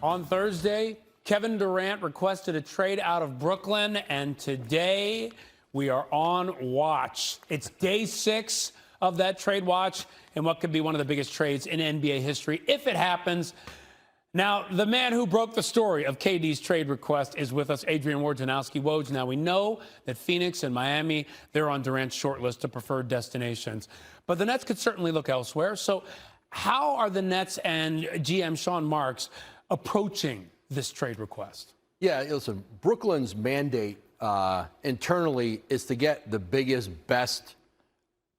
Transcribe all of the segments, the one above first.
On Thursday, Kevin Durant requested a trade out of Brooklyn, and today we are on watch. It's day 6 of that trade watch and what could be one of the biggest trades in NBA history if it happens. Now, the man who broke the story of KD's trade request is with us, Adrian Wojnarowski. Woj, now we know that Phoenix and Miami, they're on Durant's short list of preferred destinations. But the Nets could certainly look elsewhere. So how are the Nets and GM Sean Marks approaching this trade request? Yeah, listen, Brooklyn's mandate internally is to get the biggest, best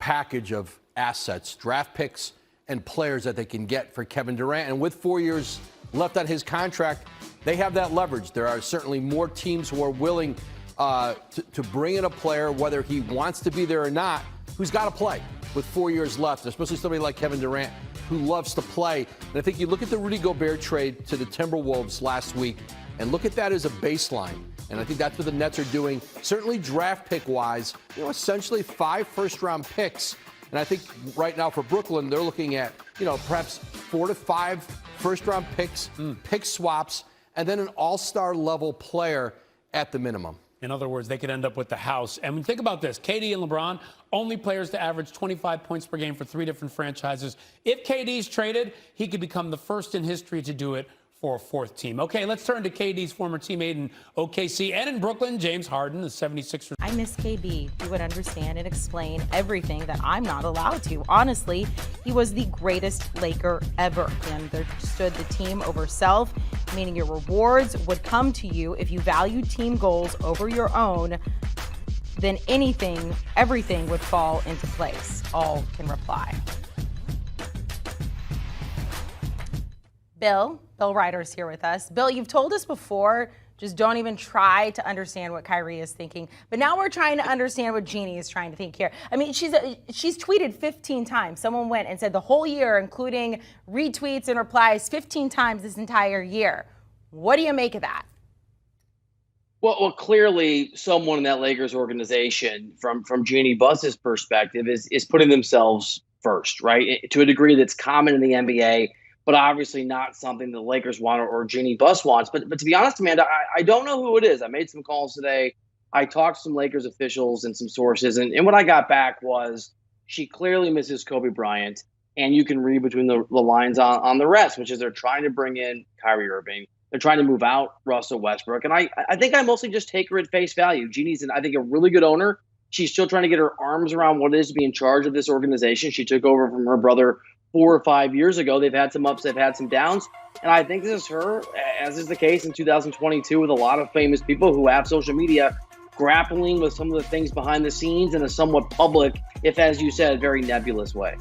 package of assets, draft picks, and players that they can get for Kevin Durant. And with 4 years left on his contract, they have that leverage. There are certainly more teams who are willing to bring in a player, whether he wants to be there or not, who's got to play with 4 years left, especially somebody like Kevin Durant who loves to play. And I think you look at the Rudy Gobert trade to the Timberwolves last week and look at that as a baseline. And I think that's what the Nets are doing, certainly draft pick-wise, essentially 5 first-round picks. And I think right now for Brooklyn, they're looking at, perhaps 4 to 5 first-round picks, pick swaps, and then an all-star level player at the minimum. In other words, they could end up with the house. And think about this. KD and LeBron, only players to average 25 points per game for 3 different franchises. If KD's traded, he could become the first in history to do it for a 4th team. Okay, let's turn to KD's former teammate in OKC and in Brooklyn, James Harden, the 76ers. I miss KD. He would understand and explain everything that I'm not allowed to. Honestly, he was the greatest Laker ever. He understood the team over self, meaning your rewards would come to you if you value team goals over your own. Then everything would fall into place. All can reply. Bill Ryder's here with us. Bill, you've told us before, just don't even try to understand what Kyrie is thinking. But now we're trying to understand what Jeannie is trying to think here. I mean, she's tweeted 15 times. Someone went and said the whole year, including retweets and replies, 15 times this entire year. What do you make of that? Well, clearly someone in that Lakers organization, from Jeannie Buss's perspective, is putting themselves first, right? To a degree that's common in the NBA, but obviously not something the Lakers want or Jeannie Buss wants. But to be honest, Amanda, I don't know who it is. I made some calls today. I talked to some Lakers officials and some sources, and what I got back was she clearly misses Kobe Bryant, and you can read between the lines on the rest, which is they're trying to bring in Kyrie Irving. They're trying to move out Russell Westbrook. And I think I mostly just take her at face value. Jeannie's, I think, a really good owner. She's still trying to get her arms around what it is to be in charge of this organization. She took over from her brother 4 or 5 years ago. They've had some ups, they've had some downs. And I think this is her, as is the case in 2022 with a lot of famous people who have social media, grappling with some of the things behind the scenes in a somewhat public, if, as you said, very nebulous way.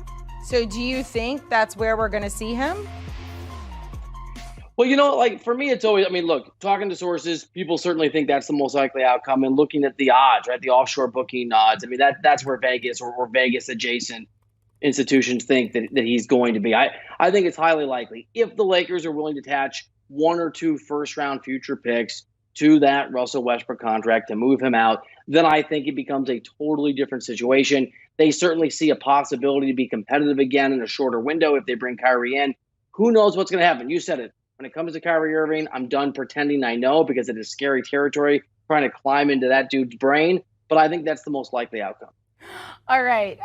So do you think that's where we're going to see him? Well, for me, it's always, look, talking to sources, people certainly think that's the most likely outcome. And looking at the odds, right, the offshore booking odds, that's where Vegas or Vegas adjacent institutions think that he's going to be. I think it's highly likely. If the Lakers are willing to attach 1 or 2 first-round future picks to that Russell Westbrook contract to move him out, then I think it becomes a totally different situation. They certainly see a possibility to be competitive again in a shorter window if they bring Kyrie in. Who knows what's going to happen? You said it. When it comes to Kyrie Irving, I'm done pretending I know because it is scary territory, trying to climb into that dude's brain. But I think that's the most likely outcome. All right.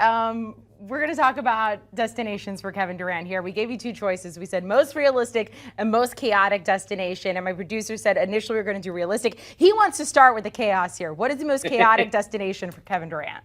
We're going to talk about destinations for Kevin Durant here. We gave you 2 choices. We said most realistic and most chaotic destination. And my producer said initially we were going to do realistic. He wants to start with the chaos here. What is the most chaotic destination for Kevin Durant?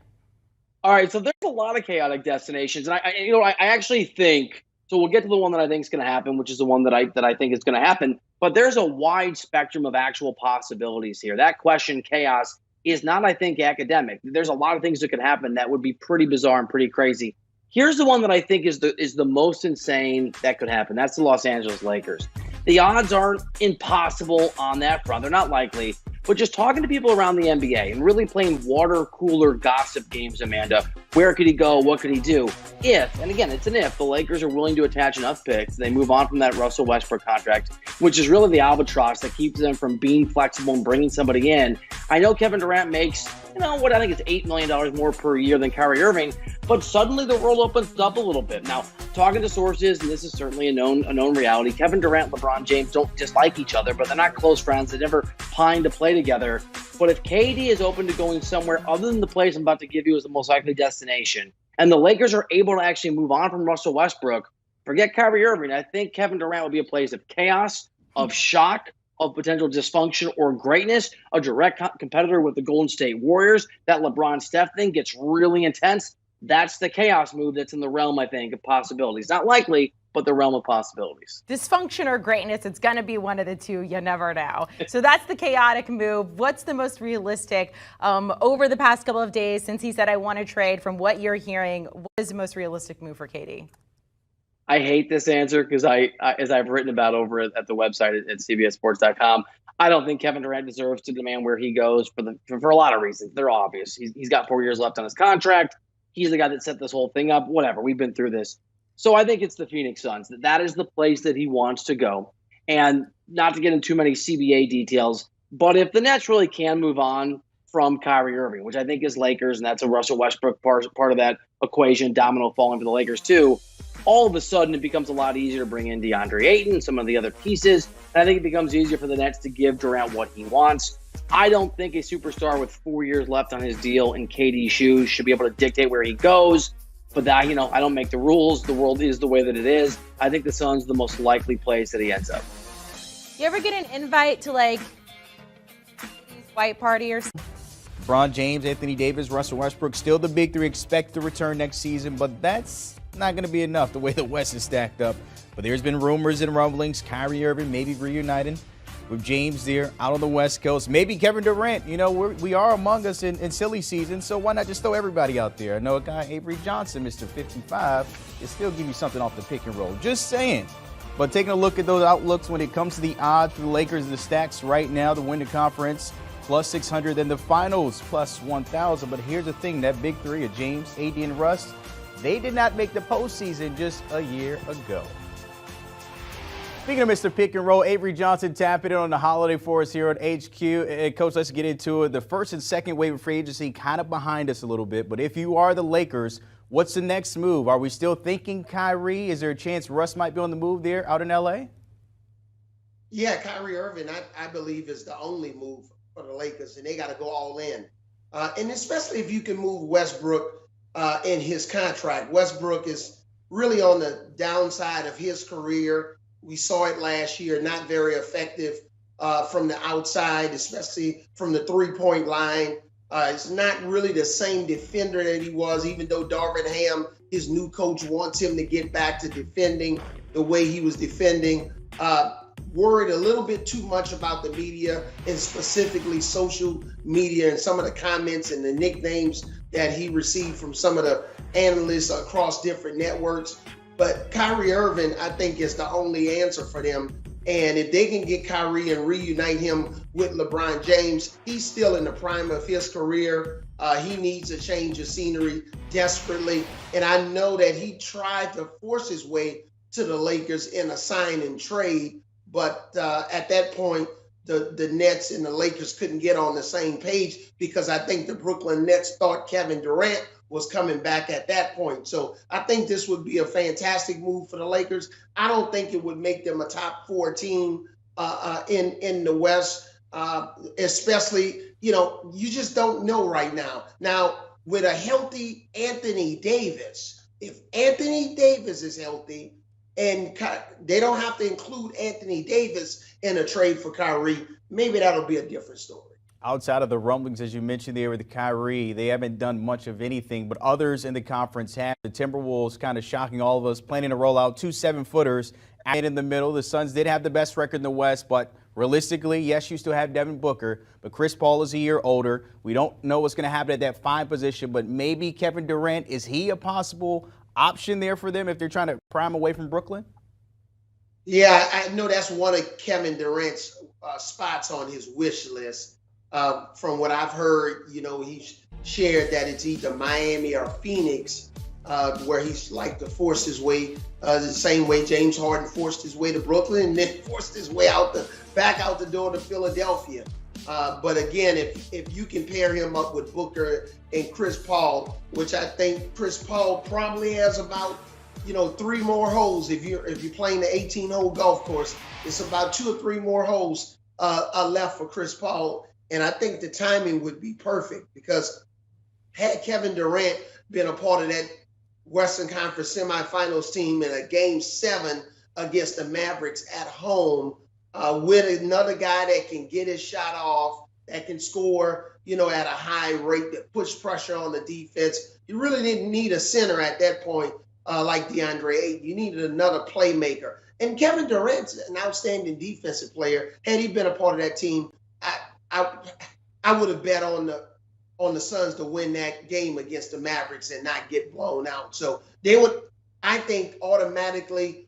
All right. So there's a lot of chaotic destinations. And I actually think, so we'll get to the one that I think is going to happen, which is the one that I think is going to happen. But there's a wide spectrum of actual possibilities here. That question, chaos, is not, I think, academic. There's a lot of things that could happen that would be pretty bizarre and pretty crazy. Here's the one that I think is the most insane that could happen. That's the Los Angeles Lakers. The odds aren't impossible on that front. They're not likely. But just talking to people around the NBA and really playing water cooler gossip games, Amanda, where could he go? What could he do? If, and again, it's an if, the Lakers are willing to attach enough picks, they move on from that Russell Westbrook contract, which is really the albatross that keeps them from being flexible and bringing somebody in. I know Kevin Durant makes, what I think is $8 million more per year than Kyrie Irving, But suddenly the world opens up a little bit. Now, talking to sources, and this is certainly a known reality, Kevin Durant and LeBron James don't dislike each other, but they're not close friends. They never pine to play together. But if KD is open to going somewhere other than the place I'm about to give you as the most likely destination, and the Lakers are able to actually move on from Russell Westbrook, forget Kyrie Irving, I think Kevin Durant will be a place of chaos, of shock, of potential dysfunction or greatness, a direct competitor with the Golden State Warriors. That LeBron-Steph thing gets really intense. That's the chaos move that's in the realm, I think, of possibilities. Not likely, but the realm of possibilities. Dysfunction or greatness, it's going to be one of the two. You never know. So that's the chaotic move. What's the most realistic over the past couple of days since he said, I want to trade, from what you're hearing, what is the most realistic move for KD? I hate this answer because as I've written about over at the website at CBSSports.com, I don't think Kevin Durant deserves to demand where he goes for a lot of reasons. They're obvious. He's got 4 years left on his contract. He's the guy that set this whole thing up. Whatever. We've been through this. So I think it's the Phoenix Suns. That is the place that he wants to go. And not to get into too many CBA details, but if the Nets really can move on from Kyrie Irving, which I think is Lakers, and that's a Russell Westbrook part of that equation, domino falling for the Lakers too, all of a sudden it becomes a lot easier to bring in DeAndre Ayton, some of the other pieces. And I think it becomes easier for the Nets to give Durant what he wants. I don't think a superstar with 4 years left on his deal in KD's shoes should be able to dictate where he goes. But that, I don't make the rules. The world is the way that it is. I think the Suns the most likely place that he ends up. You ever get an invite to like white party or something? LeBron James, Anthony Davis, Russell Westbrook, still the big three, expect to return next season, but that's not going to be enough the way the West is stacked up. But there's been rumors and rumblings, Kyrie Irving maybe reuniting with James there out on the West Coast. Maybe Kevin Durant. We are among us in silly season, so why not just throw everybody out there? I know a guy, Avery Johnson, Mr. 55, can still give you something off the pick and roll. Just saying. But taking a look at those outlooks when it comes to the odds for the Lakers and the stacks right now to win the conference, plus 600, then the finals, plus 1,000. But here's the thing, that big three of James, AD, and Russ, they did not make the postseason just a year ago. Speaking of Mr. Pick and Roll, Avery Johnson tapping it on the holiday for us here at HQ. And Coach, let's get into it. The first and second wave of free agency kind of behind us a little bit. But if you are the Lakers, what's the next move? Are we still thinking Kyrie? Is there a chance Russ might be on the move there out in L.A.? Yeah, Kyrie Irving, I believe, is the only move for the Lakers, and they got to go all in. And especially if you can move Westbrook in his contract. Westbrook is really on the downside of his career. We saw it last year, not very effective from the outside, especially from the three-point line. It's not really the same defender that he was, even though Darvin Ham, his new coach, wants him to get back to defending the way he was defending. Worried a little bit too much about the media, and specifically social media, and some of the comments and the nicknames that he received from some of the analysts across different networks. But Kyrie Irving, I think, is the only answer for them. And if they can get Kyrie and reunite him with LeBron James, he's still in the prime of his career. He needs a change of scenery desperately. And I know that he tried to force his way to the Lakers in a sign and trade. But at that point, the Nets and the Lakers couldn't get on the same page, because I think the Brooklyn Nets thought Kevin Durant was coming back at that point. So I think this would be a fantastic move for the Lakers. I don't think it would make them a top 4 team in the West, especially, you just don't know right now. Now, with a healthy Anthony Davis, if Anthony Davis is healthy, and they don't have to include Anthony Davis in a trade for Kyrie, maybe that'll be a different story. Outside of the rumblings, as you mentioned there with Kyrie, they haven't done much of anything, but others in the conference have. The Timberwolves kind of shocking all of us, planning to roll out 2 7-footers and in the middle. The Suns did have the best record in the West, but realistically, yes, you still have Devin Booker, but Chris Paul is a year older. We don't know what's going to happen at that 5 position, but maybe Kevin Durant, is he a possible option there for them if they're trying to prime away from Brooklyn? Yeah, I know that's one of Kevin Durant's spots on his wish list. From what I've heard, he's shared that it's either Miami or Phoenix, where he's like to force his way, the same way James Harden forced his way to Brooklyn and then forced his way back out the door to Philadelphia. But again, if you can pair him up with Booker and Chris Paul, which I think Chris Paul probably has about 3 more holes. If you're playing the 18-hole golf course, it's about 2 or 3 more holes left for Chris Paul, and I think the timing would be perfect because had Kevin Durant been a part of that Western Conference semifinals team in a Game 7 against the Mavericks at home, with another guy that can get his shot off, that can score, at a high rate, that puts pressure on the defense. You really didn't need a center at that point like DeAndre Ayton. You needed another playmaker. And Kevin Durant's an outstanding defensive player. Had he been a part of that team, I would have bet on the Suns to win that game against the Mavericks and not get blown out. So they would, I think, automatically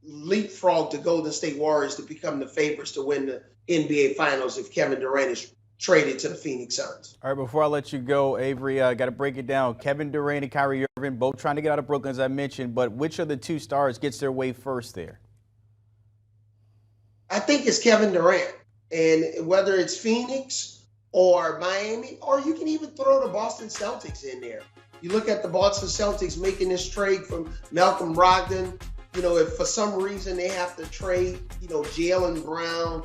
leapfrog the Golden State Warriors to become the favorites to win the NBA Finals if Kevin Durant is traded to the Phoenix Suns. All right, before I let you go, Avery, got to break it down. Kevin Durant and Kyrie Irving both trying to get out of Brooklyn, as I mentioned, but which of the 2 stars gets their way first there? I think it's Kevin Durant. And whether it's Phoenix or Miami, or you can even throw the Boston Celtics in there. You look at the Boston Celtics making this trade from Malcolm Brogdon. If for some reason they have to trade, Jaylen Brown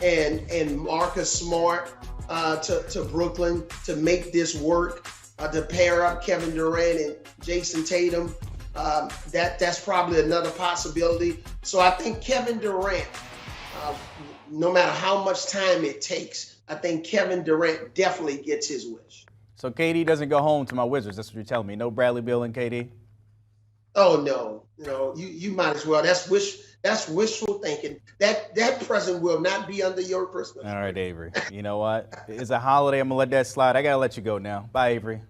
and Marcus Smart to Brooklyn to make this work, to pair up Kevin Durant and Jason Tatum, that's probably another possibility. So I think Kevin Durant, no matter how much time it takes, I think Kevin Durant definitely gets his wish. So KD doesn't go home to my Wizards. That's what you're telling me. No Bradley Beal and KD? Oh, no. You might as well. That's wishful thinking. That present will not be under your Christmas. All right, Avery. You know what? It's a holiday. I'm going to let that slide. I got to let you go now. Bye, Avery.